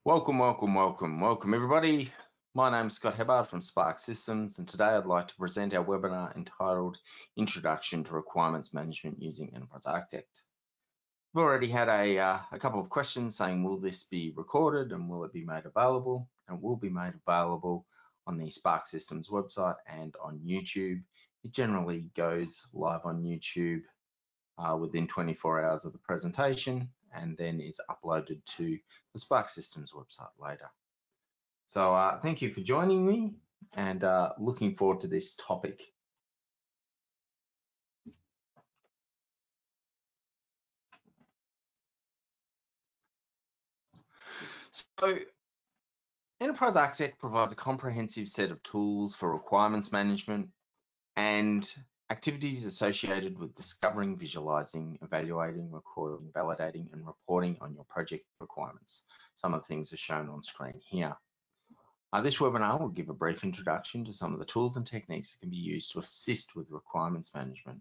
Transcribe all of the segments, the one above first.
Welcome everybody. My name is Scott Hebbard from Spark Systems, and today I'd like to present our webinar entitled Introduction to Requirements Management Using Enterprise Architect. We've already had a couple of questions saying, will this be recorded and will it be made available? And it will be made available on the Spark Systems website and on YouTube. It generally goes live on YouTube within 24 hours of the presentation, and then is uploaded to the Spark Systems website later. So thank you for joining me, and looking forward to this topic. So Enterprise Architect provides a comprehensive set of tools for requirements management and activities associated with discovering, visualizing, evaluating, recording, validating, and reporting on your project requirements. Some of the things are shown on screen here. This webinar will give a brief introduction to some of the tools and techniques that can be used to assist with requirements management.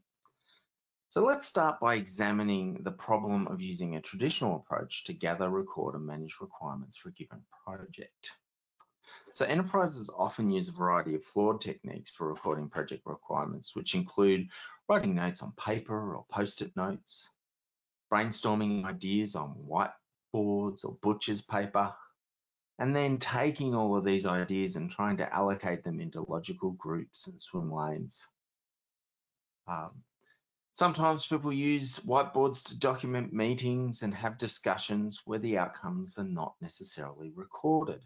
So let's start by examining the problem of using a traditional approach to gather, record, and manage requirements for a given project. So enterprises often use a variety of flawed techniques for recording project requirements, which include writing notes on paper or post-it notes, brainstorming ideas on whiteboards or butcher's paper, and then taking all of these ideas and trying to allocate them into logical groups and swim lanes. Sometimes people use whiteboards to document meetings and have discussions where the outcomes are not necessarily recorded.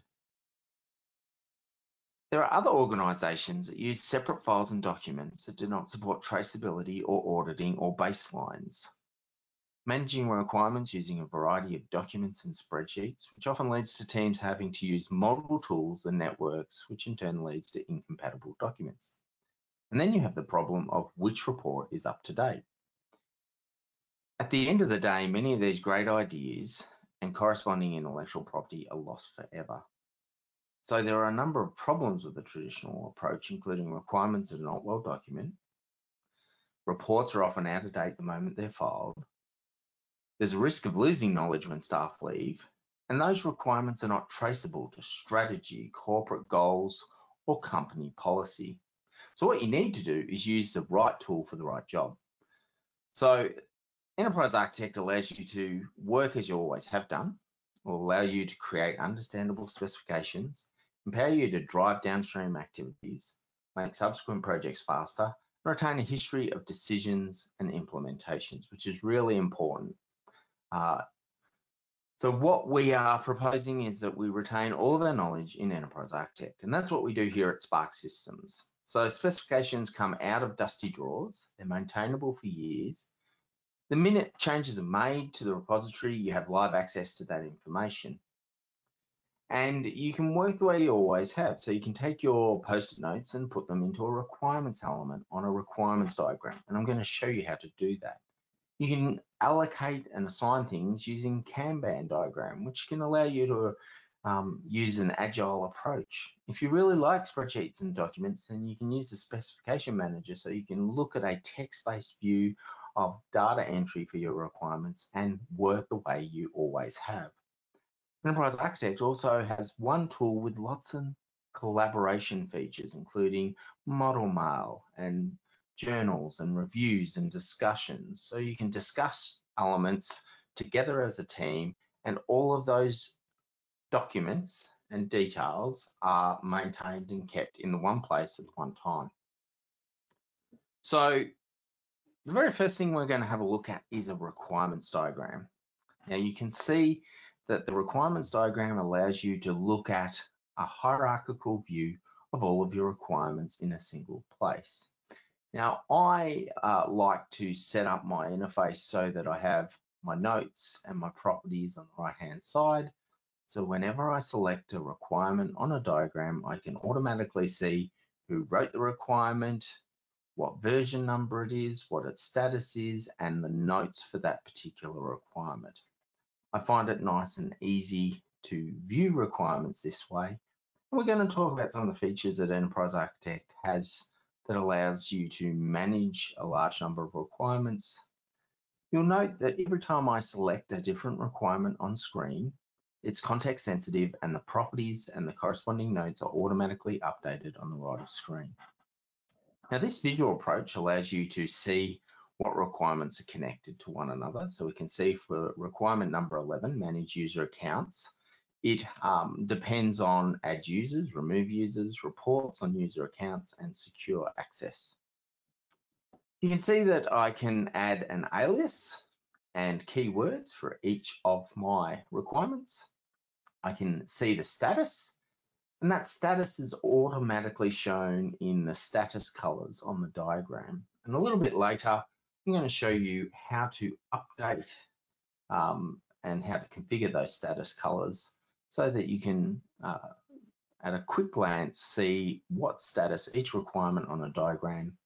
There are other organisations that use separate files and documents that do not support traceability or auditing or baselines. Managing requirements using a variety of documents and spreadsheets, which often leads to teams having to use multiple tools and networks, which in turn leads to incompatible documents. And then you have the problem of which report is up to date. At the end of the day, many of these great ideas and corresponding intellectual property are lost forever. So there are a number of problems with the traditional approach, including requirements that are not well documented. Reports are often out of date the moment they're filed. There's a risk of losing knowledge when staff leave, and those requirements are not traceable to strategy, corporate goals, or company policy. So what you need to do is use the right tool for the right job. So Enterprise Architect allows you to work as you always have done, will allow you to create understandable specifications, empower you to drive downstream activities, make subsequent projects faster, and retain a history of decisions and implementations, which is really important. So what we are proposing is that we retain all of our knowledge in Enterprise Architect, and that's what we do here at Spark Systems. So specifications come out of dusty drawers, they're maintainable for years. The minute changes are made to the repository, you have live access to that information. And you can work the way you always have. So you can take your post-it notes and put them into a requirements element on a requirements diagram. And I'm going to show you how to do that. You can allocate and assign things using Kanban diagram, which can allow you to use an agile approach. If you really like spreadsheets and documents, then you can use the specification manager so you can look at a text-based view of data entry for your requirements and work the way you always have. Enterprise Architect also has one tool with lots of collaboration features, including model mail and journals and reviews and discussions. So you can discuss elements together as a team, and all of those documents and details are maintained and kept in the one place at one time. So the very first thing we're going to have a look at is a requirements diagram. Now you can see that the requirements diagram allows you to look at a hierarchical view of all of your requirements in a single place. Now, I like to set up my interface so that I have my notes and my properties on the right-hand side. So whenever I select a requirement on a diagram, I can automatically see who wrote the requirement, what version number it is, what its status is, and the notes for that particular requirement. I find it nice and easy to view requirements this way. And we're going to talk about some of the features that Enterprise Architect has that allows you to manage a large number of requirements. You'll note that every time I select a different requirement on screen, it's context sensitive, and the properties and the corresponding notes are automatically updated on the right of screen. Now, this visual approach allows you to see what requirements are connected to one another. So we can see for requirement number 11, manage user accounts, it depends on add users, remove users, reports on user accounts, and secure access. You can see that I can add an alias and keywords for each of my requirements. I can see the status, and that status is automatically shown in the status colors on the diagram. And a little bit later, I'm going to show you how to update and how to configure those status colors so that you can, at a quick glance, see what status each requirement on a diagram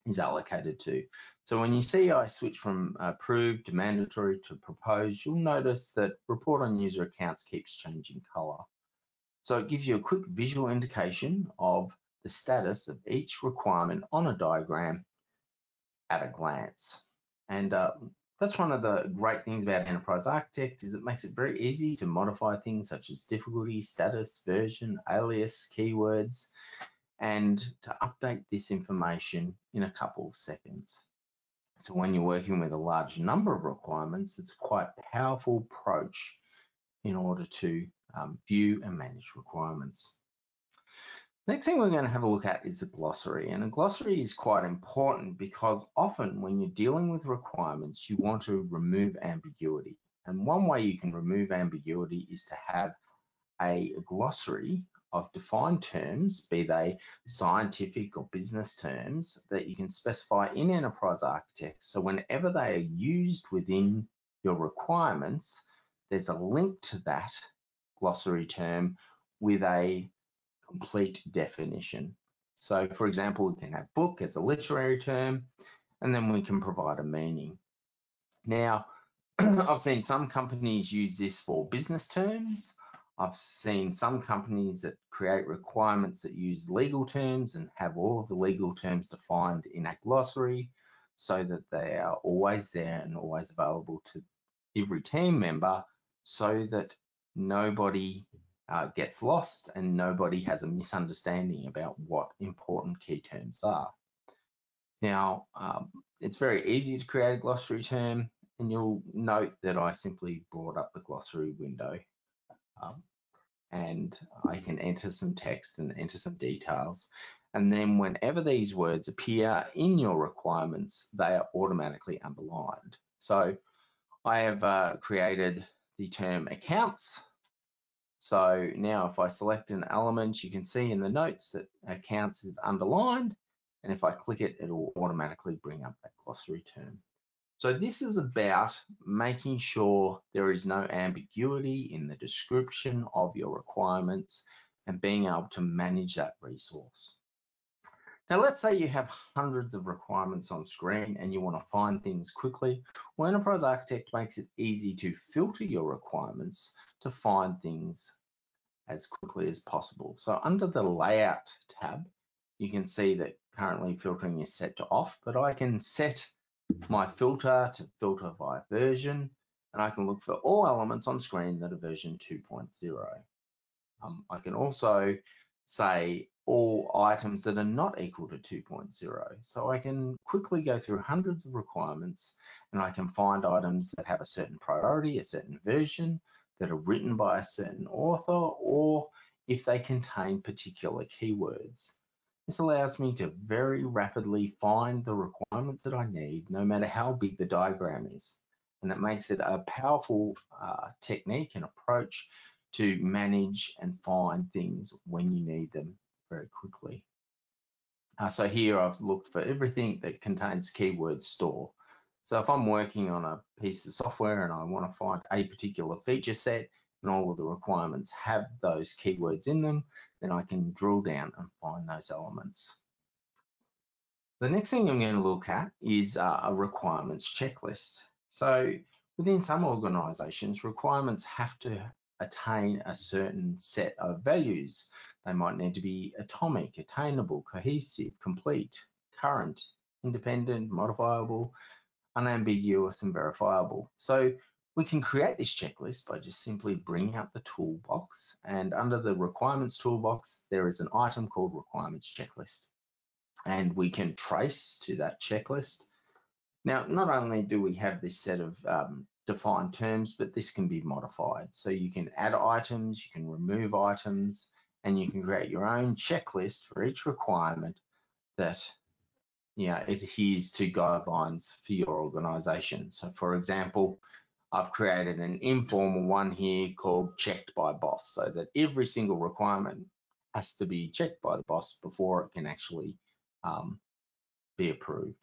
is allocated to. So when you see I switch from approved to mandatory to proposed, you'll notice that report on user accounts keeps changing color. So it gives you a quick visual indication of the status of each requirement on a diagram at a glance. And that's one of the great things about Enterprise Architect is it makes it very easy to modify things such as difficulty, status, version, alias, keywords, and to update this information in a couple of seconds. So when you're working with a large number of requirements, it's quite a powerful approach in order to view and manage requirements. Next thing we're going to have a look at is the glossary, and a glossary is quite important because often when you're dealing with requirements, you want to remove ambiguity. And one way you can remove ambiguity is to have a glossary of defined terms, be they scientific or business terms, that you can specify in Enterprise Architect. So whenever they are used within your requirements, there's a link to that glossary term with a complete definition. So for example, we can have book as a literary term, and then we can provide a meaning. Now, I've seen some companies use this for business terms. I've seen some companies that create requirements that use legal terms and have all of the legal terms defined in a glossary so that they are always there and always available to every team member so that nobody gets lost and nobody has a misunderstanding about what important key terms are. Now, it's very easy to create a glossary term, and you'll note that I simply brought up the glossary window and I can enter some text and enter some details. And then whenever these words appear in your requirements, they are automatically underlined. So I have created the term accounts. So now if I select an element, you can see in the notes that accounts is underlined. And if I click it, it will automatically bring up that glossary term. So this is about making sure there is no ambiguity in the description of your requirements and being able to manage that resource. Now, let's say you have hundreds of requirements on screen and you want to find things quickly. Well, Enterprise Architect makes it easy to filter your requirements to find things as quickly as possible. So under the Layout tab, you can see that currently filtering is set to off, but I can set my filter to filter by version, and I can look for all elements on screen that are version 2.0. I can also say all items that are not equal to 2.0. So I can quickly go through hundreds of requirements and I can find items that have a certain priority, a certain version, that are written by a certain author, or if they contain particular keywords. This allows me to very rapidly find the requirements that I need, no matter how big the diagram is. And that makes it a powerful technique and approach to manage and find things when you need them very quickly. So here I've looked for everything that contains keyword store. So if I'm working on a piece of software and I want to find a particular feature set and all of the requirements have those keywords in them, then I can drill down and find those elements. The next thing I'm going to look at is a requirements checklist. So within some organizations, requirements have to attain a certain set of values. They might need to be atomic, attainable, cohesive, complete, current, independent, modifiable, unambiguous, and verifiable. So We can create this checklist by just simply bringing up the toolbox, and under the requirements toolbox, there is an item called requirements checklist, and we can trace to that checklist. Now, not only do we have this set of defined terms, but this can be modified. So you can add items, you can remove items, and you can create your own checklist for each requirement that adheres to guidelines for your organization. So for example, I've created an informal one here called checked by boss, so that every single requirement has to be checked by the boss before it can actually be approved.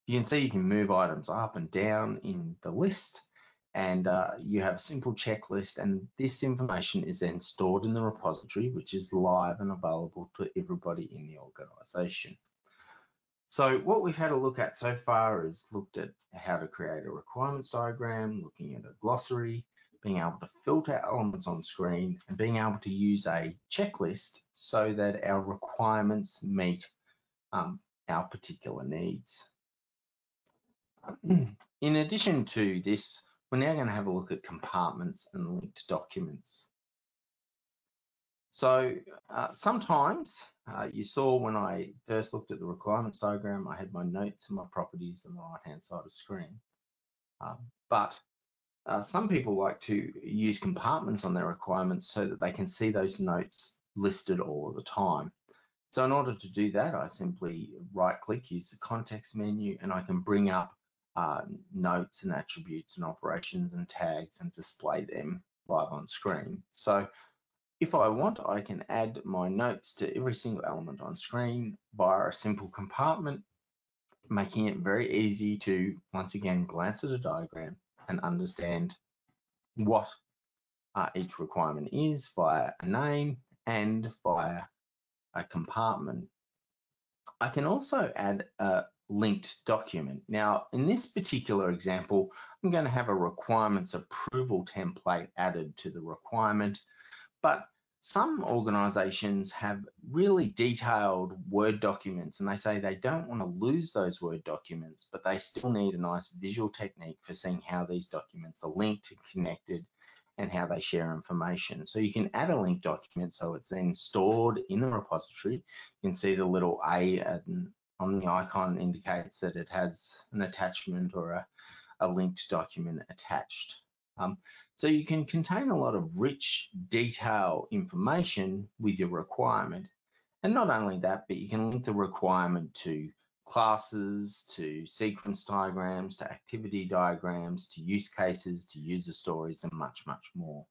You can see you can move items up and down in the list, and you have a simple checklist, and this information is then stored in the repository, which is live and available to everybody in the organization. So what we've had a look at so far is looked at how to create a requirements diagram, looking at a glossary, being able to filter elements on screen, and being able to use a checklist so that our requirements meet our particular needs. In addition to this, we're now going to have a look at compartments and linked documents. So sometimes you saw when I first looked at the requirements diagram, I had my notes and my properties on the right-hand side of the screen. But some people like to use compartments on their requirements so that they can see those notes listed all of the time. So in order to do that, I simply right-click, use the context menu, and I can bring up notes and attributes and operations and tags and display them live on screen. So if I want, I can add my notes to every single element on screen via a simple compartment, making it very easy to, once again, glance at a diagram and understand what each requirement is via a name and via a compartment. I can also add a linked document. Now, in this particular example, I'm going to have a requirements approval template added to the requirement, but some organizations have really detailed Word documents, and they say they don't want to lose those Word documents, but they still need a nice visual technique for seeing how these documents are linked and connected and how they share information. So you can add a linked document so it's then stored in the repository. You can see the little A on the icon indicates that it has an attachment or a linked document attached. So you can contain a lot of rich detail information with your requirement. And not only that, but you can link the requirement to classes, to sequence diagrams, to activity diagrams, to use cases, to user stories, and much, much more.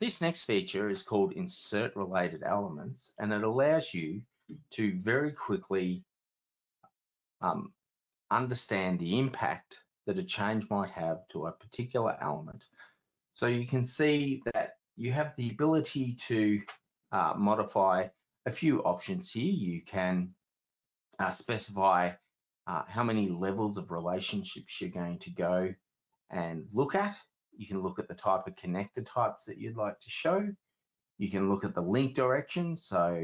This next feature is called Insert Related Elements, and it allows you to very quickly understand the impact that a change might have to a particular element. So you can see that you have the ability to modify a few options here. You can specify how many levels of relationships you're going to go and look at. You can look at the type of connector types that you'd like to show. You can look at the link direction, so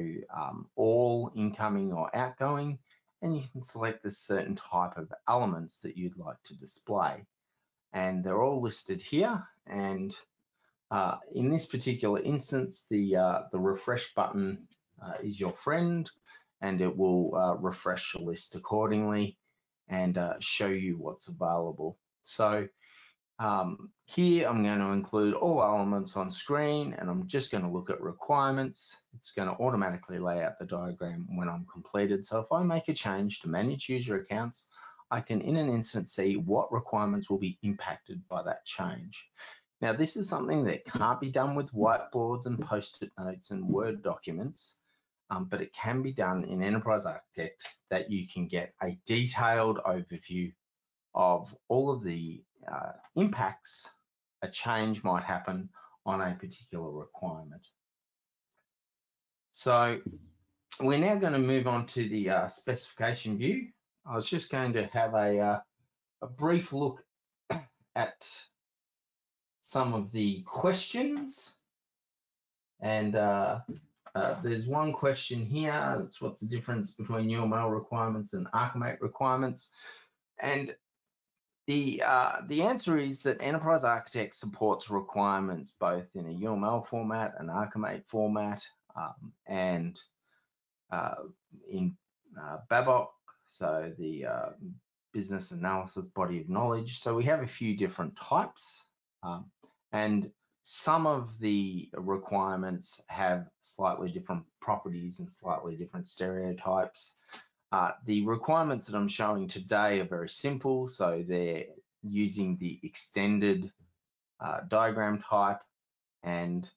all incoming or outgoing, and you can select the certain type of elements that you'd like to display. And they're all listed here. And in this particular instance, the refresh button is your friend, and it will refresh the list accordingly and show you what's available. So here I'm going to include all elements on screen, and I'm just going to look at requirements. It's going to automatically lay out the diagram when I'm completed. So if I make a change to manage user accounts, I can in an instant see what requirements will be impacted by that change. Now, this is something that can't be done with whiteboards and post-it notes and Word documents, but it can be done in Enterprise Architect, that you can get a detailed overview of all of the impacts a change might happen on a particular requirement. So we're now going to move on to the specification view. I was just going to have a brief look at some of the questions, and there's one question here. That's what's the difference between UML requirements and Archimate requirements. And The answer is that Enterprise Architect supports requirements both in a UML format, an Archimate format, and in BABOK, so the business analysis body of knowledge. So we have a few different types, and some of the requirements have slightly different properties and slightly different stereotypes. The requirements that I'm showing today are very simple, so they're using the extended diagram type, and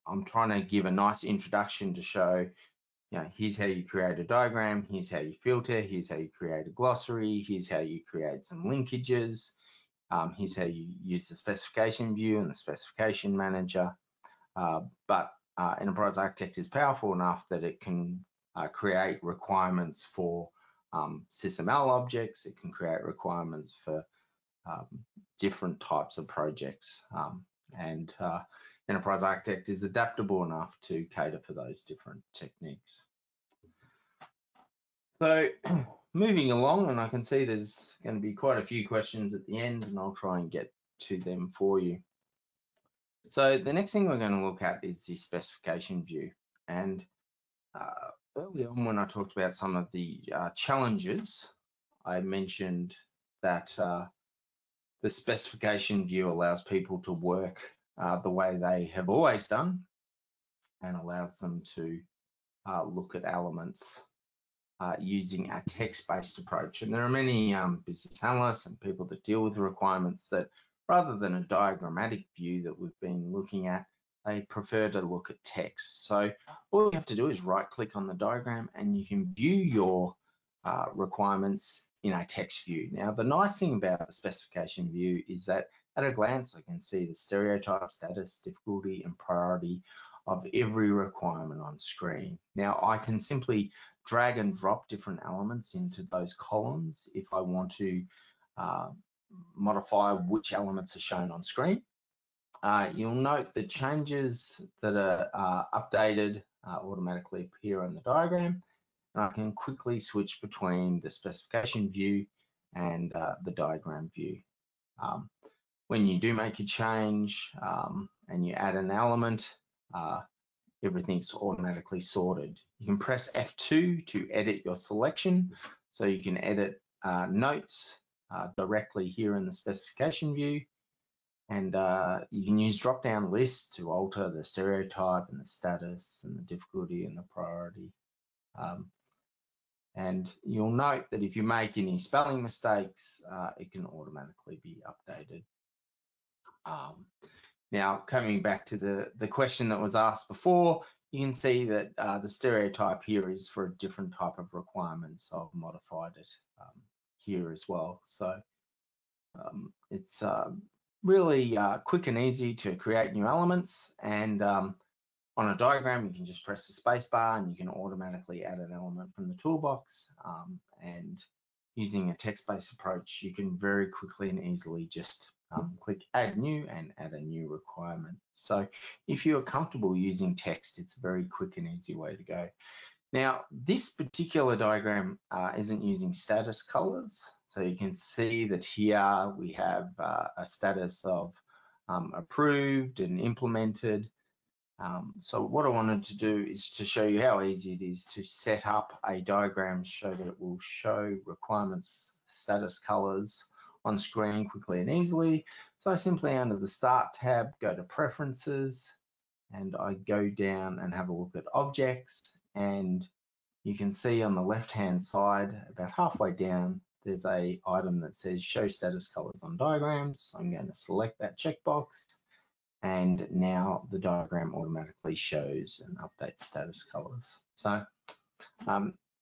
I'm trying to give a nice introduction to show, here's how you create a diagram, here's how you filter, here's how you create a glossary, here's how you create some linkages, here's how you use the specification view and the specification manager. But Enterprise Architect is powerful enough that it can create requirements for SysML objects. It can create requirements for different types of projects. And Enterprise Architect is adaptable enough to cater for those different techniques. So moving along, and I can see there's going to be quite a few questions at the end, and I'll try and get to them for you. So the next thing we're going to look at is the specification view. And early on, when I talked about some of the challenges, I mentioned that the specification view allows people to work the way they have always done, and allows them to look at elements using a text-based approach. And there are many business analysts and people that deal with the requirements that, rather than a diagrammatic view that we've been looking at, they prefer to look at text. So all you have to do is right-click on the diagram and you can view your requirements in a text view. Now, the nice thing about the specification view is that at a glance, I can see the stereotype, status, difficulty, and priority of every requirement on screen. Now, I can simply drag and drop different elements into those columns if I want to modify which elements are shown on screen. You'll note the changes that are updated automatically appear on the diagram, and I can quickly switch between the specification view and the diagram view. When you do make a change and you add an element, everything's automatically sorted. You can press F2 to edit your selection, so you can edit notes directly here in the specification view, and you can use drop-down lists to alter the stereotype and the status and the difficulty and the priority. And you'll note that if you make any spelling mistakes, it can automatically be updated. Now, coming back to the question that was asked before, you can see that the stereotype here is for a different type of requirement, so I've modified it here as well. So it's really quick and easy to create new elements, and on a diagram, you can just press the space bar and you can automatically add an element from the toolbox. And using a text-based approach, you can very quickly and easily just click add new and add a new requirement. So if you're comfortable using text, it's a very quick and easy way to go. Now, this particular diagram isn't using status colors. So you can see that here we have a status of approved and implemented. So what I wanted to do is to show you how easy it is to set up a diagram so that it will show requirements status colors on screen quickly and easily. So I simply, under the Start tab, go to Preferences, and I go down and have a look at Objects, and you can see on the left-hand side, about halfway down, there's a item that says Show Status Colors on Diagrams. I'm going to select that checkbox, and now the diagram automatically shows and updates status colors. So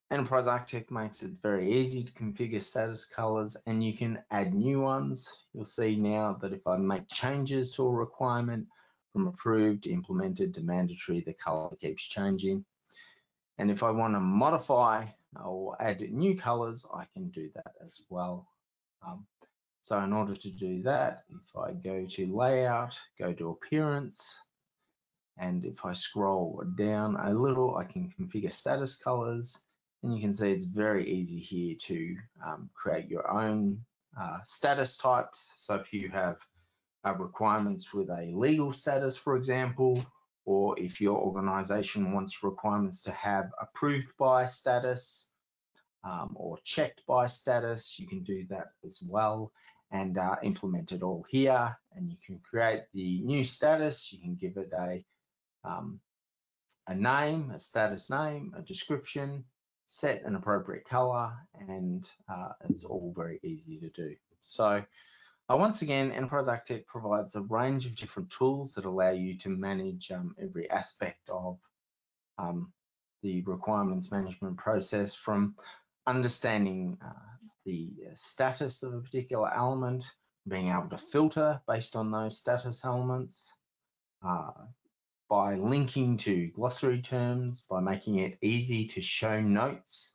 Enterprise Architect makes it very easy to configure status colors, and you can add new ones. You'll see now that if I make changes to a requirement from approved, implemented to mandatory, the color keeps changing. And if I want to modify or add new colors, I can do that as well. So in order to do that, if I go to Layout, go to Appearance, and if I scroll down a little, I can configure status colors. And you can see it's very easy here to create your own status types. So if you have requirements with a legal status, for example, or if your organization wants requirements to have approved by status or checked by status, you can do that as well and implement it all here. And you can create the new status. You can give it a name, a status name, a description, set an appropriate color, and it's all very easy to do. So once again, Enterprise Architect provides a range of different tools that allow you to manage every aspect of the requirements management process, from understanding the status of a particular element, being able to filter based on those status elements, by linking to glossary terms, by making it easy to show notes,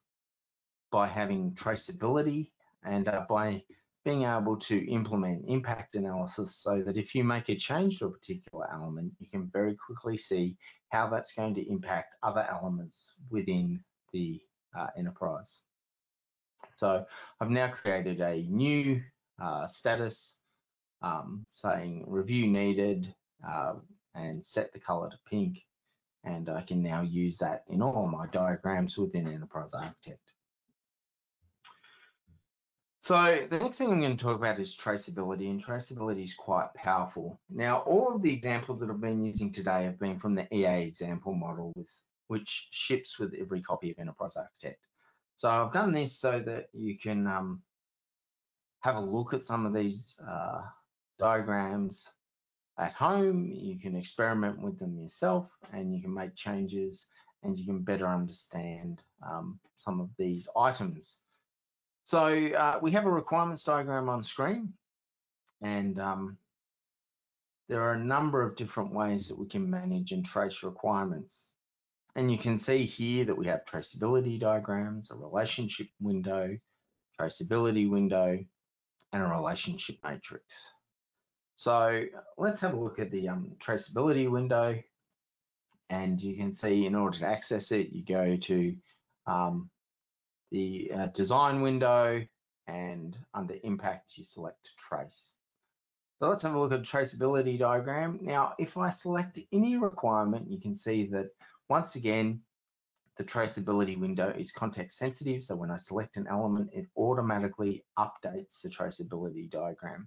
by having traceability, and by being able to implement impact analysis so that if you make a change to a particular element, you can very quickly see how that's going to impact other elements within the enterprise. So I've now created a new status saying review needed and set the color to pink. And I can now use that in all my diagrams within Enterprise Architect. So the next thing I'm going to talk about is traceability, and traceability is quite powerful. Now, all of the examples that I've been using today have been from the EA example model, which ships with every copy of Enterprise Architect. So I've done this so that you can have a look at some of these diagrams at home. You can experiment with them yourself, and you can make changes, and you can better understand some of these items. So we have a requirements diagram on screen, and there are a number of different ways that we can manage and trace requirements. And you can see here that we have traceability diagrams, a relationship window, traceability window, and a relationship matrix. So let's have a look at the traceability window, and you can see in order to access it, you go to the design window, and under impact, you select trace. So let's have a look at a traceability diagram. Now, if I select any requirement, you can see that once again, the traceability window is context sensitive. So when I select an element, it automatically updates the traceability diagram.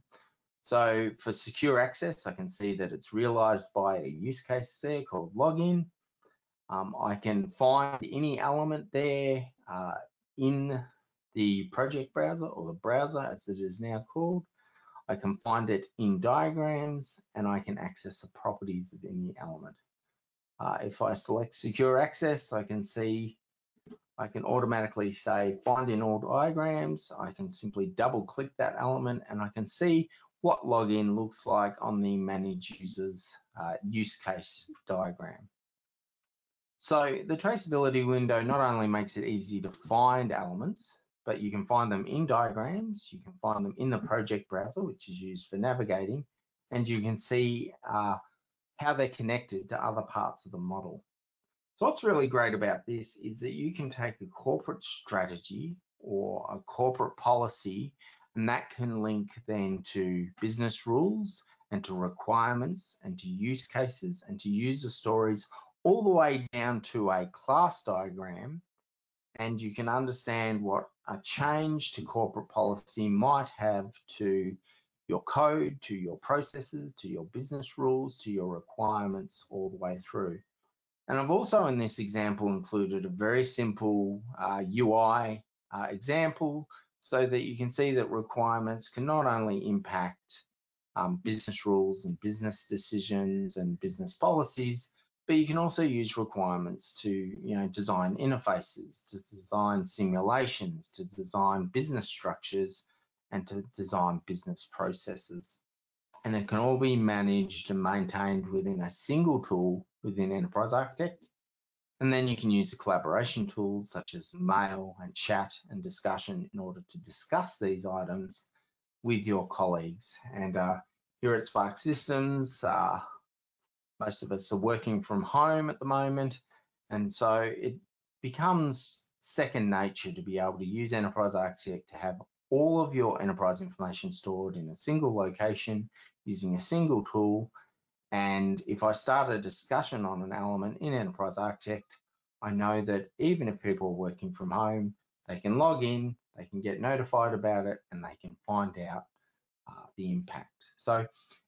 So for secure access, I can see that it's realized by a use case there called login. I can find any element there in the project browser, or the browser as it is now called. I can find it in diagrams, and I can access the properties of any element. If I select secure access, I can automatically say find in all diagrams. I can simply double click that element, and I can see what login looks like on the manage users use case diagram. So the traceability window not only makes it easy to find elements, but you can find them in diagrams, you can find them in the project browser, which is used for navigating, and you can see how they're connected to other parts of the model. So what's really great about this is that you can take a corporate strategy or a corporate policy, and that can link then to business rules and to requirements and to use cases and to user stories, all the way down to a class diagram, and you can understand what a change to corporate policy might have to your code, to your processes, to your business rules, to your requirements, all the way through. And I've also in this example included a very simple UI example so that you can see that requirements can not only impact business rules and business decisions and business policies, but you can also use requirements to design interfaces, to design simulations, to design business structures, and to design business processes. And it can all be managed and maintained within a single tool within Enterprise Architect. And then you can use the collaboration tools such as mail and chat and discussion in order to discuss these items with your colleagues. And here at Spark Systems, most of us are working from home at the moment. And so it becomes second nature to be able to use Enterprise Architect to have all of your enterprise information stored in a single location using a single tool. And if I start a discussion on an element in Enterprise Architect, I know that even if people are working from home, they can log in, they can get notified about it, and they can find out the impact. So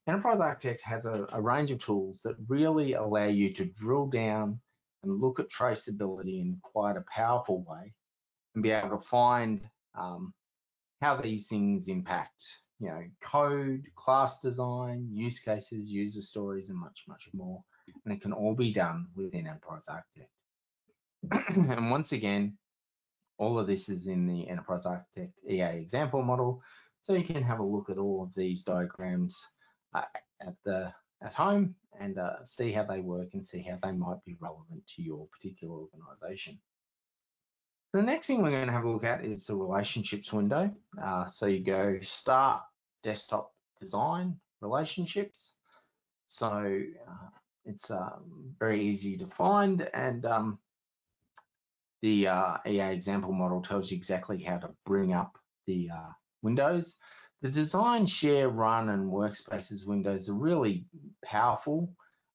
Enterprise Architect has a range of tools that really allow you to drill down and look at traceability in quite a powerful way and be able to find how these things impact, code, class design, use cases, user stories, and much, much more. And it can all be done within Enterprise Architect. And once again, all of this is in the Enterprise Architect EA example model. So you can have a look at all of these diagrams at home and see how they work and see how they might be relevant to your particular organization. The next thing we're going to have a look at is the relationships window. So you go Start, Desktop, Design, Relationships. So it's very easy to find, and the EA example model tells you exactly how to bring up the windows. The design, share, run, and workspaces windows are really powerful.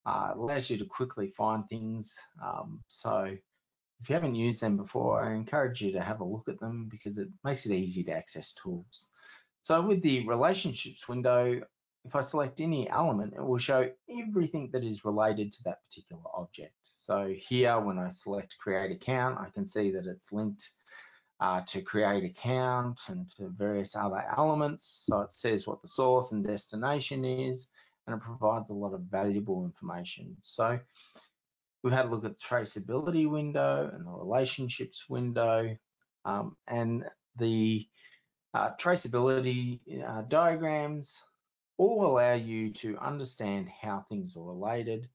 It allows you to quickly find things. So if you haven't used them before, I encourage you to have a look at them because it makes it easy to access tools. So with the relationships window, if I select any element, it will show everything that is related to that particular object. So here, when I select create account, I can see that it's linked to create account and to various other elements. So it says what the source and destination is, and it provides a lot of valuable information. So we've had a look at the traceability window and the relationships window, and the traceability diagrams all allow you to understand how things are related.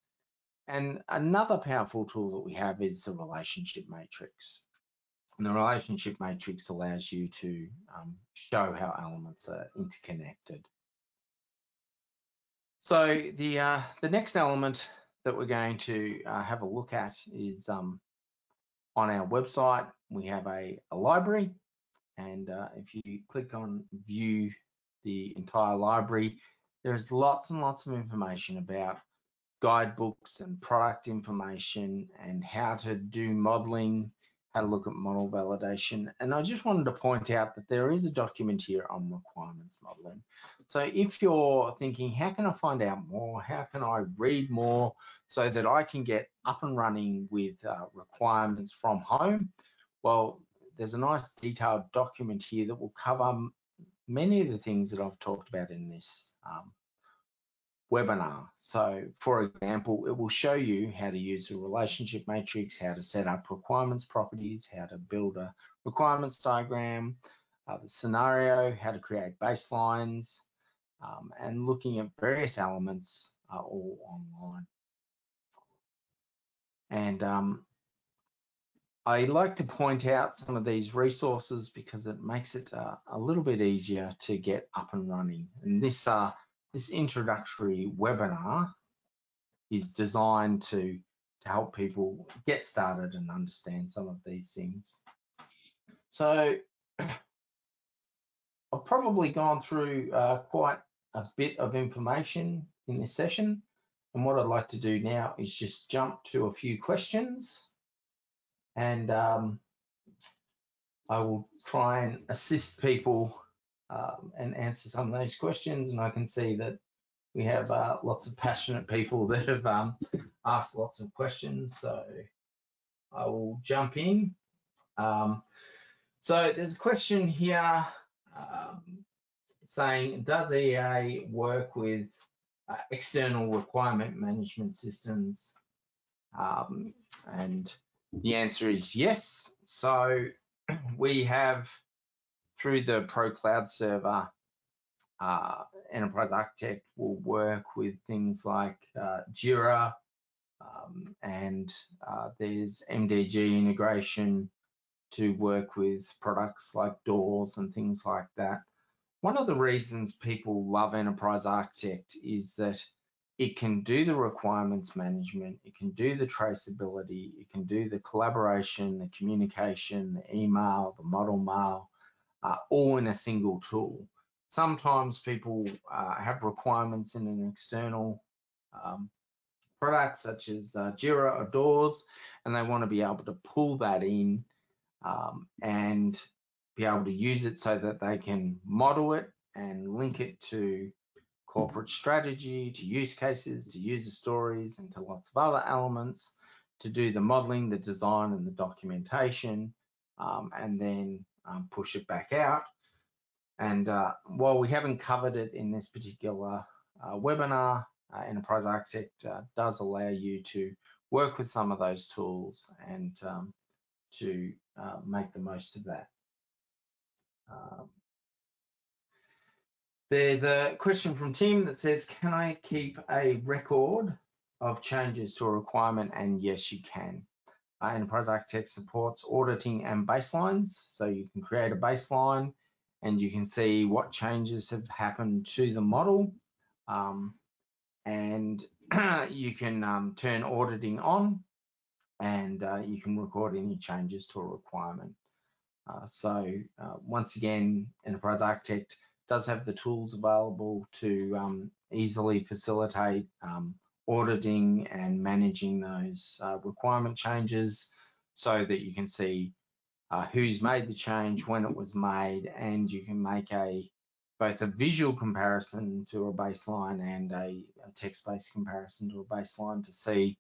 And another powerful tool that we have is the relationship matrix. And the relationship matrix allows you to show how elements are interconnected. So the next element that we're going to have a look at is on our website. We have a library, and if you click on view the entire library, there's lots and lots of information about guidebooks and product information and how to do modeling, how to look at model validation. And I just wanted to point out that there is a document here on requirements modeling. So if you're thinking, how can I find out more? How can I read more so that I can get up and running with requirements from home? Well, there's a nice detailed document here that will cover many of the things that I've talked about in this webinar. So for example, it will show you how to use a relationship matrix, how to set up requirements properties, how to build a requirements diagram, the scenario, how to create baselines, and looking at various elements all online. And I like to point out some of these resources because it makes it a little bit easier to get up and running. And this introductory webinar is designed to help people get started and understand some of these things. So I've probably gone through quite a bit of information in this session. And what I'd like to do now is just jump to a few questions, and I will try and assist people and answer some of those questions. And I can see that we have lots of passionate people that have asked lots of questions, so I will jump in. So there's a question here saying, does EA work with external requirement management systems? And the answer is yes. So we have, through the Pro Cloud Server, Enterprise Architect will work with things like Jira, and there's MDG integration to work with products like Doors and things like that. One of the reasons people love Enterprise Architect is that it can do the requirements management, it can do the traceability, it can do the collaboration, the communication, the email, the model mail, all in a single tool. Sometimes people have requirements in an external product such as Jira or Doors, and they want to be able to pull that in and be able to use it so that they can model it and link it to corporate strategy, to use cases, to user stories, and to lots of other elements to do the modeling, the design, and the documentation, and then push it back out. And while we haven't covered it in this particular webinar, Enterprise Architect does allow you to work with some of those tools and to make the most of that. There's a question from Tim that says, can I keep a record of changes to a requirement? And yes, you can. Enterprise Architect supports auditing and baselines. So you can create a baseline and you can see what changes have happened to the model. And you can turn auditing on, and you can record any changes to a requirement. Once again, Enterprise Architect does have the tools available to easily facilitate auditing and managing those requirement changes so that you can see who's made the change, when it was made, and you can make both a visual comparison to a baseline and a text-based comparison to a baseline to see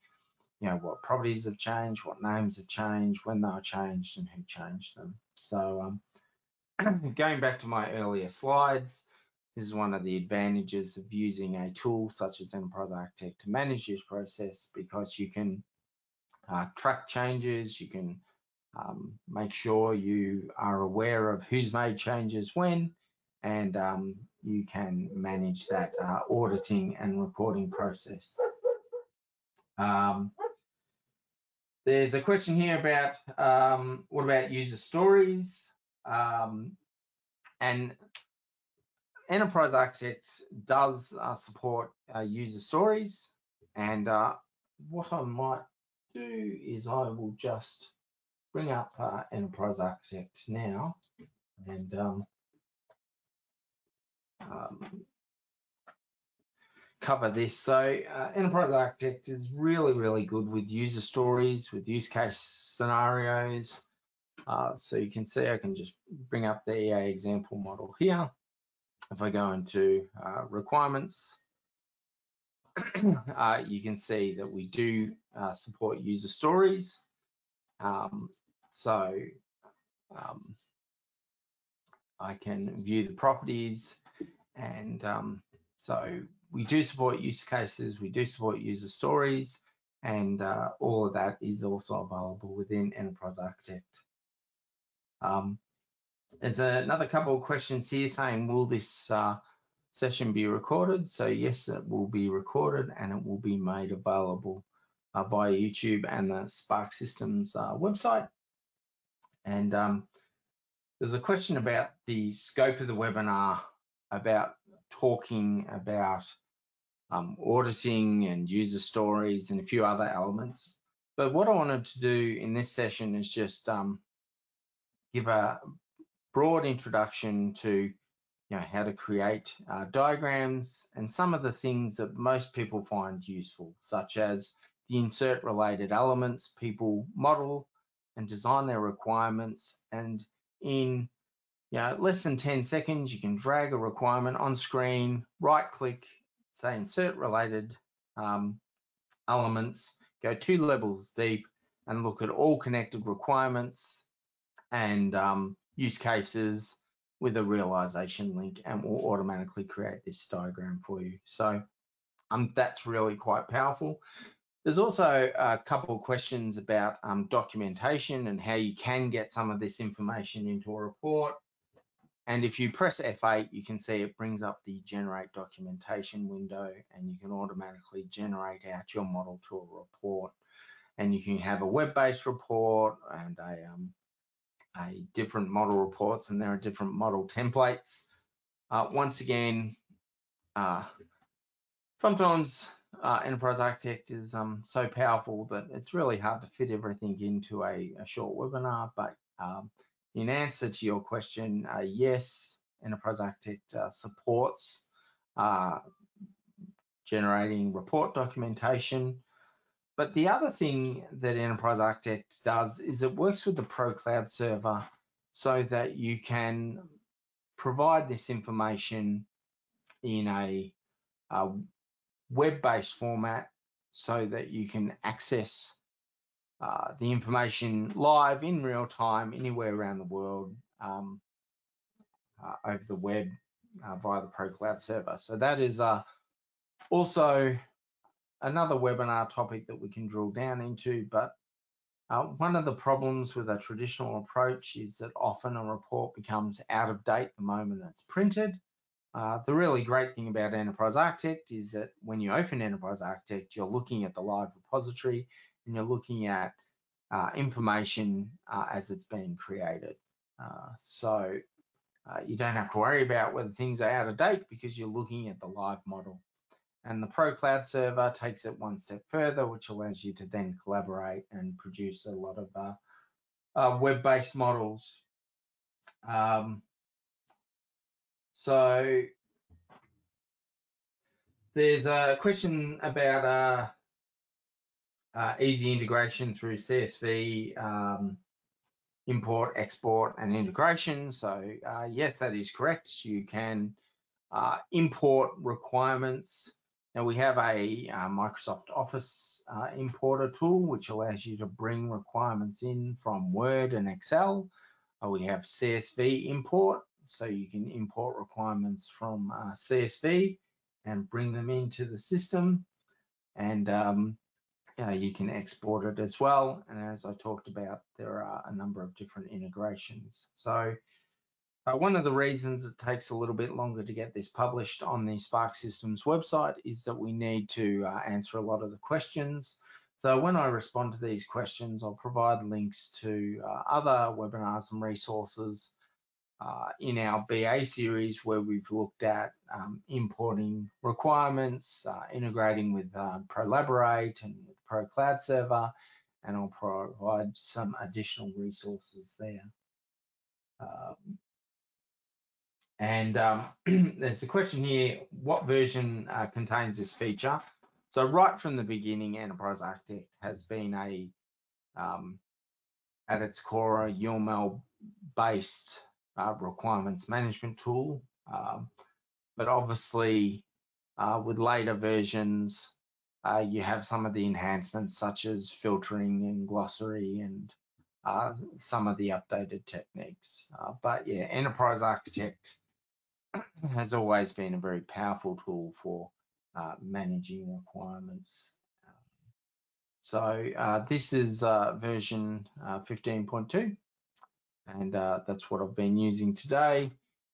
what properties have changed, what names have changed, when they were changed, and who changed them. So going back to my earlier slides, this is one of the advantages of using a tool such as Enterprise Architect to manage this process, because you can track changes, you can make sure you are aware of who's made changes when, and you can manage that auditing and recording process. There's a question here about what about user stories? And Enterprise Architect does support user stories. And what I might do is I will just bring up Enterprise Architect now and cover this. So Enterprise Architect is really, really good with user stories, with use case scenarios. So you can see I can just bring up the EA example model here. If I go into requirements, you can see that we do support user stories. I can view the properties, and so we do support use cases, we do support user stories, and all of that is also available within Enterprise Architect. There's another couple of questions here saying, will this session be recorded? So yes, it will be recorded, and it will be made available via YouTube and the Spark Systems website. And there's a question about the scope of the webinar, about talking about auditing and user stories and a few other elements. But what I wanted to do in this session is just give a broad introduction to how to create diagrams and some of the things that most people find useful, such as the insert related elements. People model and design their requirements, and in less than 10 seconds, you can drag a requirement on screen, right click, say insert related elements, go 2 levels deep and look at all connected requirements and use cases with a realization link, and will automatically create this diagram for you. So that's really quite powerful. There's also a couple of questions about documentation and how you can get some of this information into a report. And if you press F8, you can see it brings up the generate documentation window, and you can automatically generate out your model to a report. And you can have a web-based report and a different model reports, and there are different model templates. Once again, sometimes Enterprise Architect is so powerful that it's really hard to fit everything into a short webinar, but in answer to your question, yes, Enterprise Architect supports generating report documentation. But the other thing that Enterprise Architect does is it works with the Pro Cloud Server so that you can provide this information in a web-based format so that you can access the information live in real time anywhere around the world over the web via the Pro Cloud Server. So that is also another webinar topic that we can drill down into, but one of the problems with a traditional approach is that often a report becomes out of date the moment it's printed. The really great thing about Enterprise Architect is that when you open Enterprise Architect, you're looking at the live repository and you're looking at information as it's being created. So you don't have to worry about whether things are out of date because you're looking at the live model. And the Pro Cloud Server takes it one step further, which allows you to then collaborate and produce a lot of web-based models. So there's a question about easy integration through CSV, import, export, and integration. So yes, that is correct. You can import requirements. Now we have a Microsoft Office importer tool, which allows you to bring requirements in from Word and Excel. We have CSV import, so you can import requirements from CSV and bring them into the system. And you can export it as well. And as I talked about, there are a number of different integrations. So one of the reasons it takes a little bit longer to get this published on the Spark Systems website is that we need to answer a lot of the questions. So when I respond to these questions, I'll provide links to other webinars and resources in our BA series where we've looked at importing requirements, integrating with Prolaborate and with Pro Cloud Server, and I'll provide some additional resources there. There's a question here, what version contains this feature? So right from the beginning, Enterprise Architect has been at its core, a UML-based requirements management tool. But obviously, with later versions, you have some of the enhancements such as filtering and glossary and some of the updated techniques. But yeah, Enterprise Architect has always been a very powerful tool for managing requirements. So this is version 15.2, and that's what I've been using today.